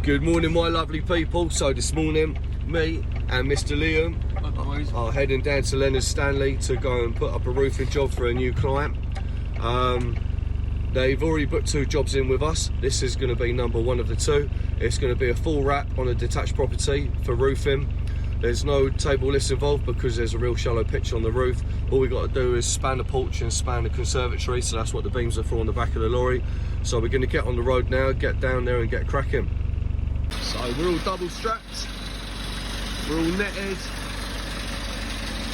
Good morning, my lovely people. So this morning, me and Mr. Liam are heading down to Leonard Stanley to go and put up a roofing job for a new client. They've already put 2 jobs in with us. This is going to be number 1 of the 2. It's going to be a full wrap on a detached property for roofing. There's no table lifts involved because there's a real shallow pitch on the roof. All we got to do is span the porch and span the conservatory, so that's what the beams are for on the back of the lorry. So we're going to get on the road now, get down there and get cracking. So we're all double strapped, we're all netted,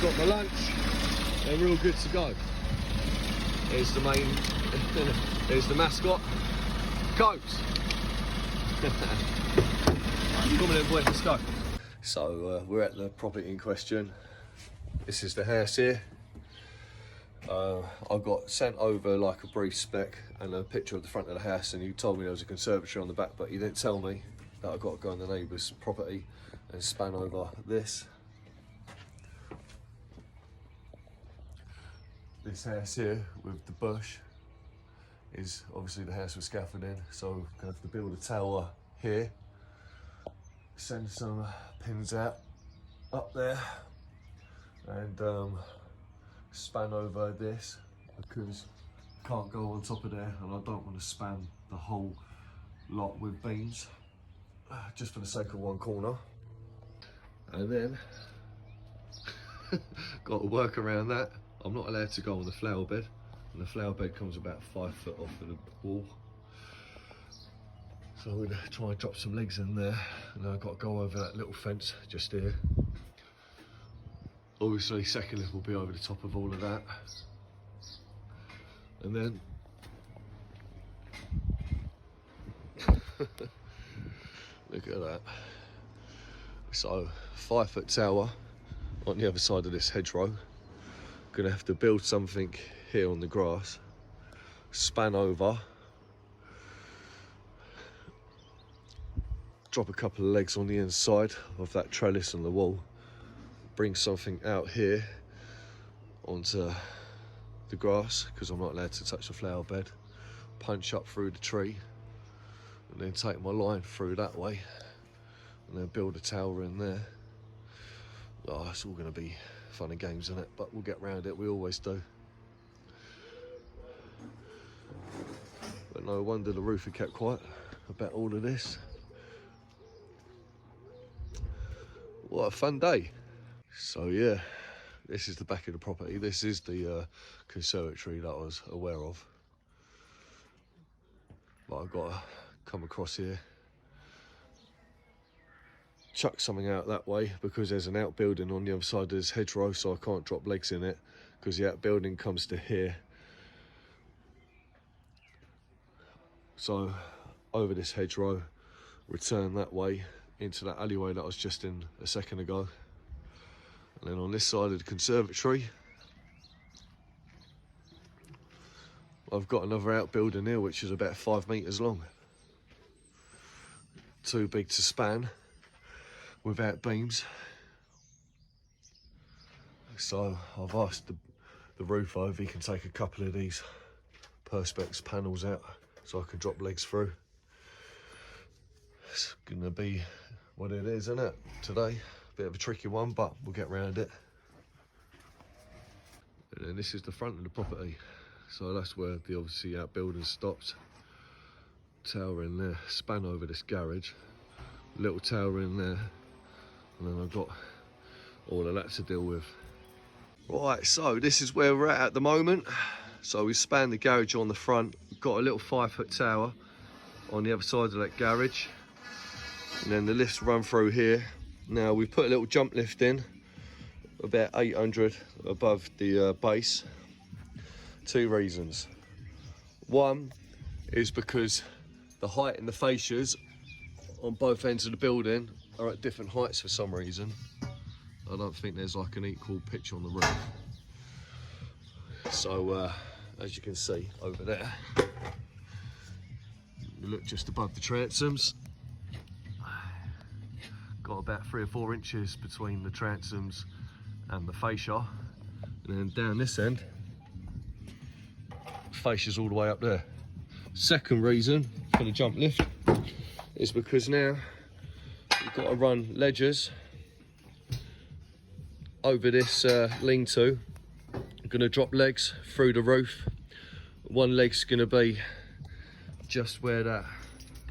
got my lunch, and we're all good to go. There's the main, there's the mascot, Coats. Come on then boys, let's go. So we're at the property in question. This is the house here. I got sent over like a brief spec and a picture of the front of the house, and you told me there was a conservatory on the back, but you didn't tell me that I've got to go on the neighbour's property and span over this. This house here with the bush is obviously the house with scaffolding, so I'm going to have to build a tower here, send some pins out up there and span over this because I can't go on top of there and I don't want to span the whole lot with beams just for the sake of one corner. And then got to work around that. I'm not allowed to go on the flower bed, and the flower bed comes about 5 foot off of the wall. So I'm going to try and drop some legs in there, and then I've got to go over that little fence just here. Obviously second lift will be over the top of all of that. And then look at that. So 5 foot tower on the other side of this hedgerow. Gonna have to build something here on the grass, span over, drop a couple of legs on the inside of that trellis on the wall, bring something out here onto the grass because I'm not allowed to touch the flower bed, punch up through the tree and then take my line through that way and then build a tower in there. Oh, it's all going to be fun and games, isn't it? But we'll get round it, we always do. But no wonder the roofer kept quiet about all of this. What a fun day. So yeah, this is the back of the property. This is the conservatory that I was aware of. But I've got to come across here, chuck something out that way because there's an outbuilding on the other side of this hedgerow, so I can't drop legs in it because the outbuilding comes to here. So over this hedgerow, return that way into that alleyway that I was just in a second ago. And then on this side of the conservatory, I've got another outbuilding here which is about 5 metres long. Too big to span without beams. So I've asked the roofer if he can take a couple of these perspex panels out so I can drop legs through. It's gonna be what it is, isn't it, today? Bit of a tricky one, but we'll get around it. And then this is the front of the property. So that's where the obviously outbuilding stopped. Tower in there, span over this garage, little tower in there, and then I've got all of that to deal with. Right, so this is where we're at the moment. So we spanned the garage on the front, we've got a little 5 foot tower on the other side of that garage, and then the lifts run through here. Now we've put a little jump lift in, about 800 above the base. 2 reasons. One is because the height in the fascias on both ends of the building are at different heights for some reason. I don't think there's like an equal pitch on the roof. So as you can see over there, you look just above the transoms. Got about 3 or 4 inches between the transoms and the fascia. And then down this end, fascia's all the way up there. Second reason for the jump lift is because now you've got to run ledgers over this lean-to. I'm going to drop legs through the roof. One leg's going to be just where that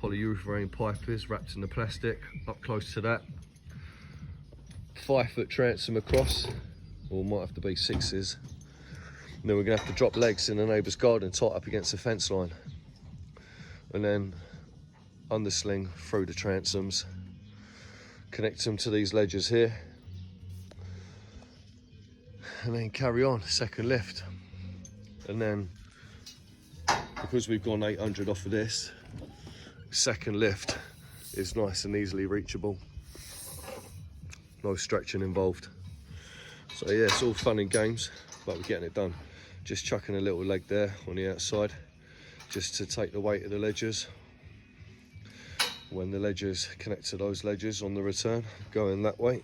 polyurethane pipe is, wrapped in the plastic, up close to that. 5 foot transom across, or might have to be 6s. And then we're going to have to drop legs in the neighbour's garden, tight up against the fence line. And then undersling through the transoms, connect them to these ledgers here, and then carry on, second lift. And then, because we've gone 800 off of this, second lift is nice and easily reachable. No stretching involved. So yeah, it's all fun and games, but we're getting it done. Just chucking a little leg there on the outside, just to take the weight of the ledgers. When the ledgers connect to those ledgers on the return, going that way,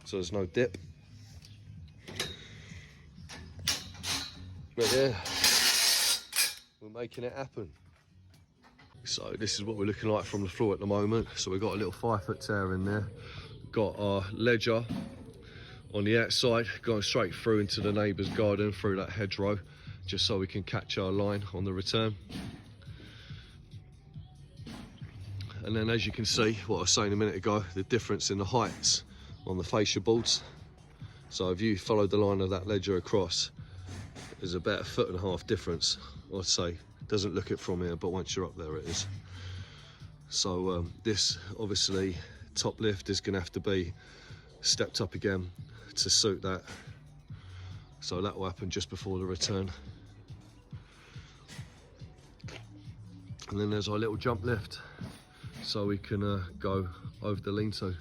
so there's no dip. But yeah, we're making it happen. So this is what we're looking like from the floor at the moment. So we've got a little 5 foot tower in there. Got our ledger on the outside, going straight through into the neighbour's garden, through that hedgerow, just so we can catch our line on the return. And then, as you can see, what I was saying a minute ago, the difference in the heights on the fascia boards. So if you follow the line of that ledger across, there's about 1.5 foot difference, I'd say. Doesn't look it from here, but once you're up there, it is. So this, obviously, top lift is going to have to be stepped up again to suit that. So that will happen just before the return. And then there's our little jump lift, so we can go over the lean-to.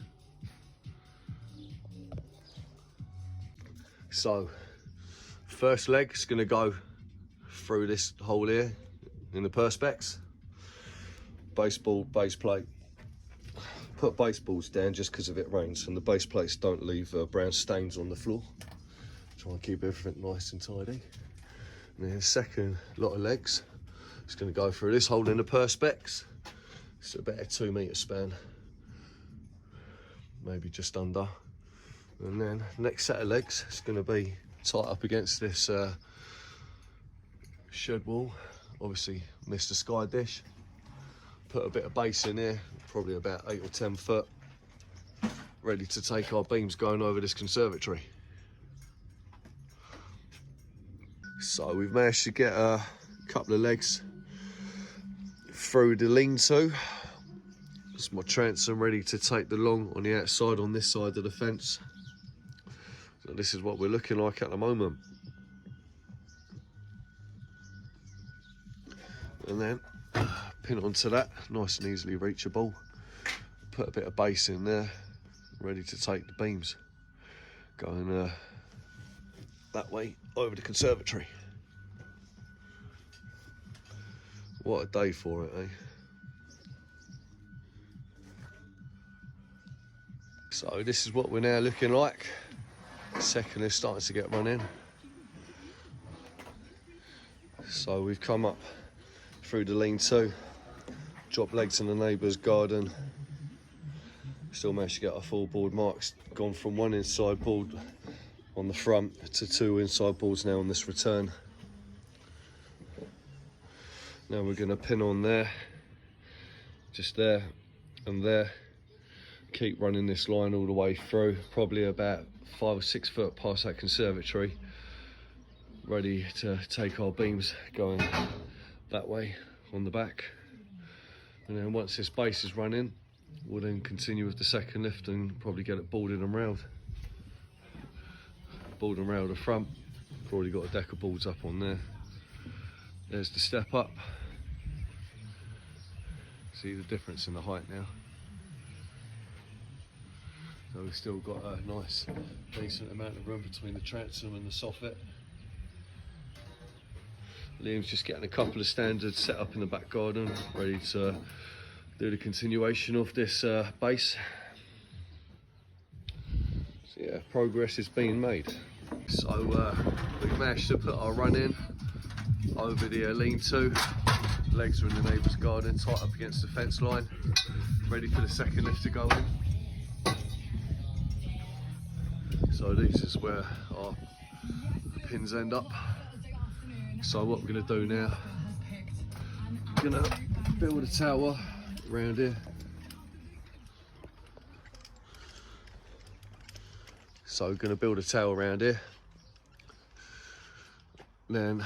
So first leg is going to go through this hole here in the perspex. Baseball, base plate. Put baseballs down just because if it rains, and the base plates don't leave brown stains on the floor. Try and keep everything nice and tidy. And then second lot of legs, it's going to go through this hole in the perspex. It's about a 2 metre span, maybe just under. And then next set of legs is going to be tight up against this shed wall. Obviously missed the sky dish. Put a bit of base in here, probably about 8 or 10 foot, ready to take our beams going over this conservatory. So we've managed to get a couple of legs through the lean-to. It's my transom ready to take the long on the outside on this side of the fence. So this is what we're looking like at the moment. And then pin onto that, nice and easily reachable. Put a bit of base in there, ready to take the beams going that way over the conservatory. What a day for it, eh? So this is what we're now looking like. Second is starting to get run in. So we've come up through the lean-to, dropped legs in the neighbour's garden. Still managed to get our full board marks. Gone from 1 inside board on the front to 2 inside boards now on this return. Now we're going to pin on there, just there and there. Keep running this line all the way through, probably about 5 or 6 foot past that conservatory, ready to take our beams going that way on the back. And then once this base is running, we'll then continue with the second lift and probably get it boarded and railed. Board and railed the front. We've already got a deck of boards up on there. There's the step up. See the difference in the height now. So we've still got a nice, decent amount of room between the transom and the soffit. Liam's just getting a couple of standards set up in the back garden, ready to do the continuation of this base. So yeah, progress is being made. So we've managed to put our run in over the lean-to, legs are in the neighbour's garden, tight up against the fence line, ready for the second lift to go in. So this is where our pins end up. So what we're going to do now, we're going to build a tower around here. So we're going to build a tower around here. Then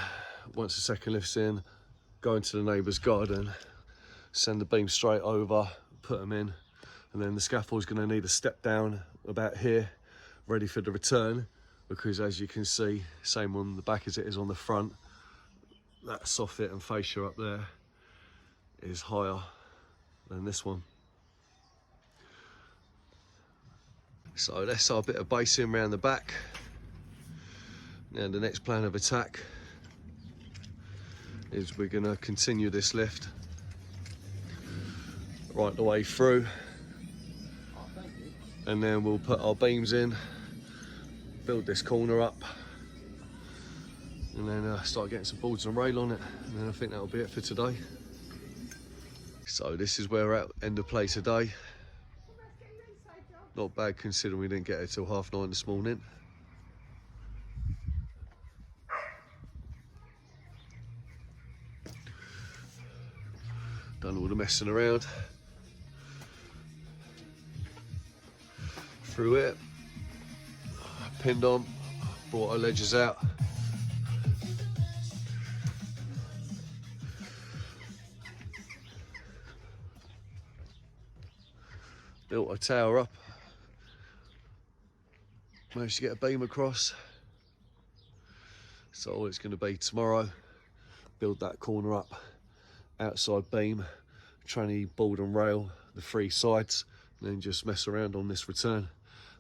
once the second lift's in, go into the neighbour's garden, send the beam straight over, put them in, and then the scaffold's going to need a step down about here, ready for the return, because as you can see, same on the back as it is on the front, that soffit and fascia up there is higher than this one. So that's our bit of basing around the back. Now the next plan of attack is we're going to continue this lift right the way through, and then we'll put our beams in, build this corner up, and then start getting some boards and rail on it, and then I think that'll be it for today. So this is where we're at, end of play today. Not bad considering we didn't get it till 9:30 this morning. Done all the messing around through it, pinned on, brought our ledges out. Built a tower up, managed to get a beam across. So all it's going to be tomorrow, build that corner up, outside beam, tranny board and rail, the three sides, and then just mess around on this return,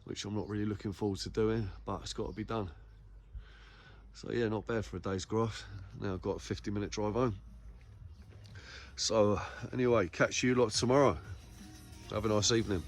which I'm not really looking forward to doing, but it's got to be done. So yeah, not bad for a day's graft. Now I've got a 50-minute drive home. So anyway, catch you lot tomorrow. Have a nice evening.